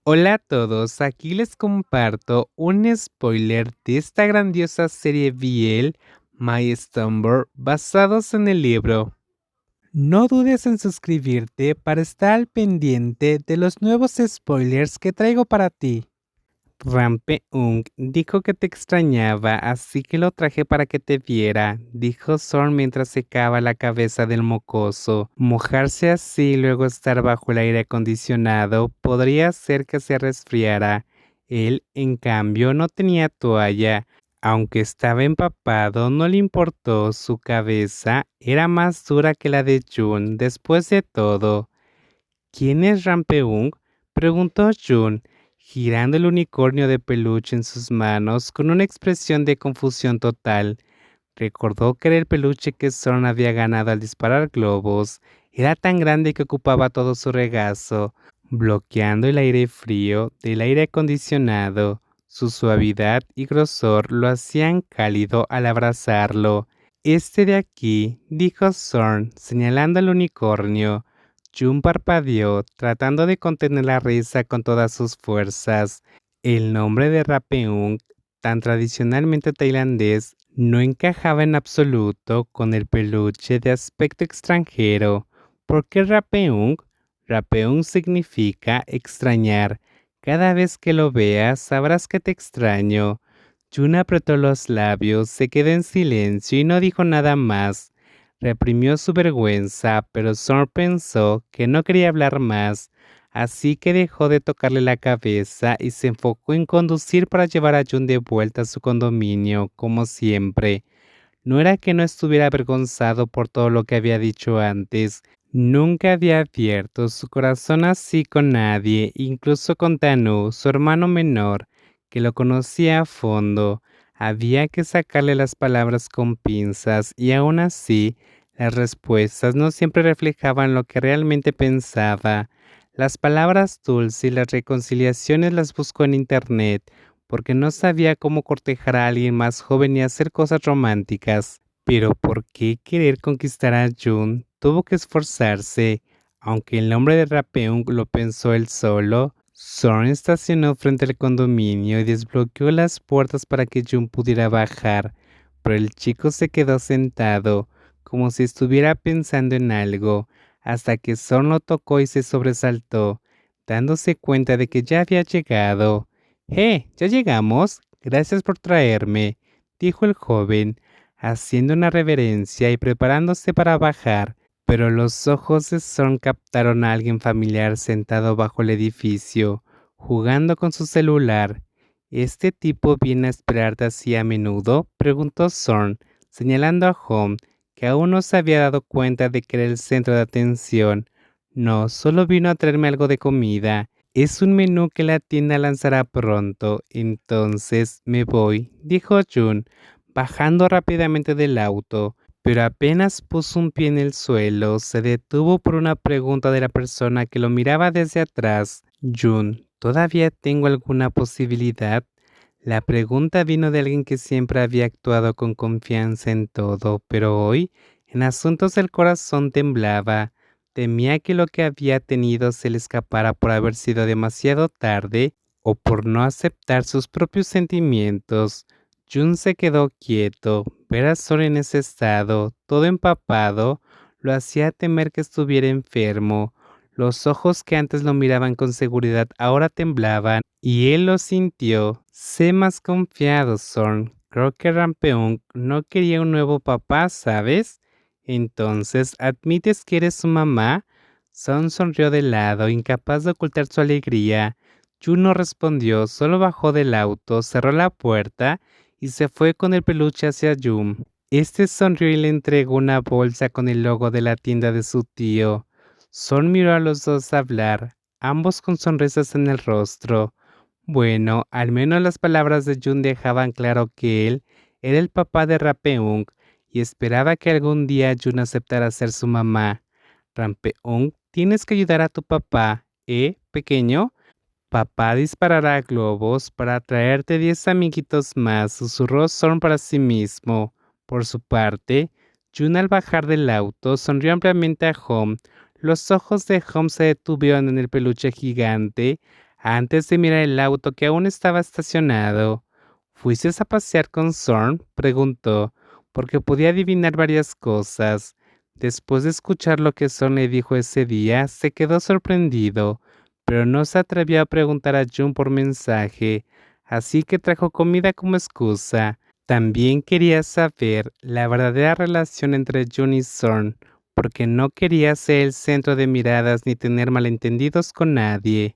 Hola a todos, aquí les comparto un spoiler de esta grandiosa serie BL, My Slumber, basados en el libro. No dudes en suscribirte para estar al pendiente de los nuevos spoilers que traigo para ti. Rampe-ung dijo que te extrañaba, así que lo traje para que te viera, dijo Zorn mientras secaba la cabeza del mocoso. Mojarse así y luego estar bajo el aire acondicionado podría hacer que se resfriara. Él, en cambio, no tenía toalla. Aunque estaba empapado, no le importó, su cabeza era más dura que la de Jun, después de todo. ¿Quién es Rampeung? Preguntó Jun, girando el unicornio de peluche en sus manos con una expresión de confusión total. Recordó que era el peluche que Zorn había ganado al disparar globos. Era tan grande que ocupaba todo su regazo, bloqueando el aire frío del aire acondicionado. Su suavidad y grosor lo hacían cálido al abrazarlo. Este de aquí, dijo Zorn, señalando al unicornio. Jun parpadeó, tratando de contener la risa con todas sus fuerzas. El nombre de Rapeung, tan tradicionalmente tailandés, no encajaba en absoluto con el peluche de aspecto extranjero. ¿Por qué Rapeung? Rapeung significa extrañar. Cada vez que lo veas sabrás que te extraño. Jun apretó los labios, se quedó en silencio y no dijo nada más. Reprimió su vergüenza, pero Zorn pensó que no quería hablar más, así que dejó de tocarle la cabeza y se enfocó en conducir para llevar a Jun de vuelta a su condominio, como siempre. No era que no estuviera avergonzado por todo lo que había dicho antes. Nunca había abierto su corazón así con nadie, incluso con Tanu, su hermano menor, que lo conocía a fondo. Había que sacarle las palabras con pinzas y aún así, las respuestas no siempre reflejaban lo que realmente pensaba. Las palabras dulces y las reconciliaciones las buscó en internet, porque no sabía cómo cortejar a alguien más joven y hacer cosas románticas. Pero ¿por qué querer conquistar a Jun? Tuvo que esforzarse. Aunque el nombre de Rapeung lo pensó él solo, Zorn estacionó frente al condominio y desbloqueó las puertas para que Jun pudiera bajar. Pero el chico se quedó sentado, como si estuviera pensando en algo, hasta que Zorn lo tocó y se sobresaltó, dándose cuenta de que ya había llegado. ¿Ya llegamos? Gracias por traerme, dijo el joven, haciendo una reverencia y preparándose para bajar, pero los ojos de Son captaron a alguien familiar sentado bajo el edificio, jugando con su celular. ¿Este tipo viene a esperarte así a menudo? Preguntó Zorn, señalando a Home, que aún no se había dado cuenta de que era el centro de atención. No, solo vino a traerme algo de comida. Es un menú que la tienda lanzará pronto, entonces me voy, dijo Jun, bajando rápidamente del auto, pero apenas puso un pie en el suelo, se detuvo por una pregunta de la persona que lo miraba desde atrás. Jun, ¿todavía tengo alguna posibilidad? La pregunta vino de alguien que siempre había actuado con confianza en todo, pero hoy, en asuntos del corazón temblaba. Temía que lo que había tenido se le escapara por haber sido demasiado tarde o por no aceptar sus propios sentimientos. Jun se quedó quieto. Ver a Sora en ese estado, todo empapado, lo hacía temer que estuviera enfermo. Los ojos que antes lo miraban con seguridad ahora temblaban y él lo sintió. Sé más confiado, Zorn. Creo que Rampeung no quería un nuevo papá, ¿sabes? Entonces, ¿admites que eres su mamá? Son sonrió de lado, incapaz de ocultar su alegría. Jun no respondió, solo bajó del auto, cerró la puerta y se fue con el peluche hacia Jun. Este sonrió y le entregó una bolsa con el logo de la tienda de su tío. Son miró a los dos hablar, ambos con sonrisas en el rostro. Bueno, al menos las palabras de Jun dejaban claro que él era el papá de Rampeung y esperaba que algún día Jun aceptara ser su mamá. Rampeung, tienes que ayudar a tu papá, pequeño? Papá disparará globos para traerte 10 amiguitos más, susurró Zorn para sí mismo. Por su parte, Jun al bajar del auto sonrió ampliamente a Home. Los ojos de Home se detuvieron en el peluche gigante, Antes de mirar el auto que aún estaba estacionado. ¿Fuiste a pasear con Zorn? Preguntó, porque podía adivinar varias cosas. Después de escuchar lo que Zorn le dijo ese día, se quedó sorprendido, pero no se atrevió a preguntar a June por mensaje, así que trajo comida como excusa. También quería saber la verdadera relación entre June y Zorn, porque no quería ser el centro de miradas ni tener malentendidos con nadie.